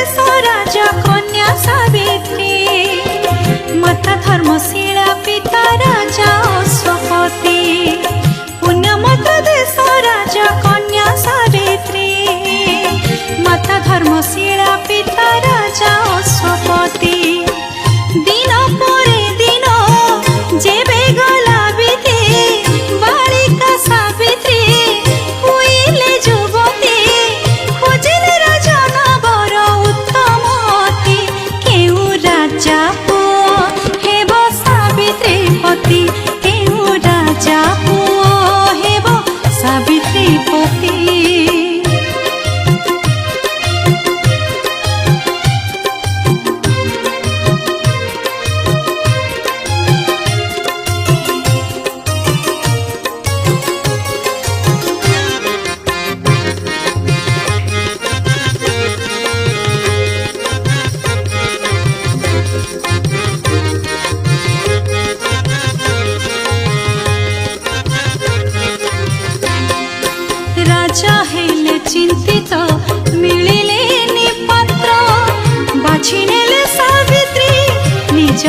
देश राजा कन्या सावित्री माता धर्मशिला पिता राजा अश्वपति पुण्यमत देश राजा कन्या सावित्री माता धर्मशिला पिता राजा अश्वपति दिन परे दिन जेबे गला बीते बालिका सावित्री हुईले युवती खोजिले राजा नगर उत्तमती केउ राजा पुओ हेब सावित्री पति केउ राजा पुओ हेब सावित्री पति। राजा हेले चिंतित मिलिले नि पात्र बाछि नेले सावित्री निज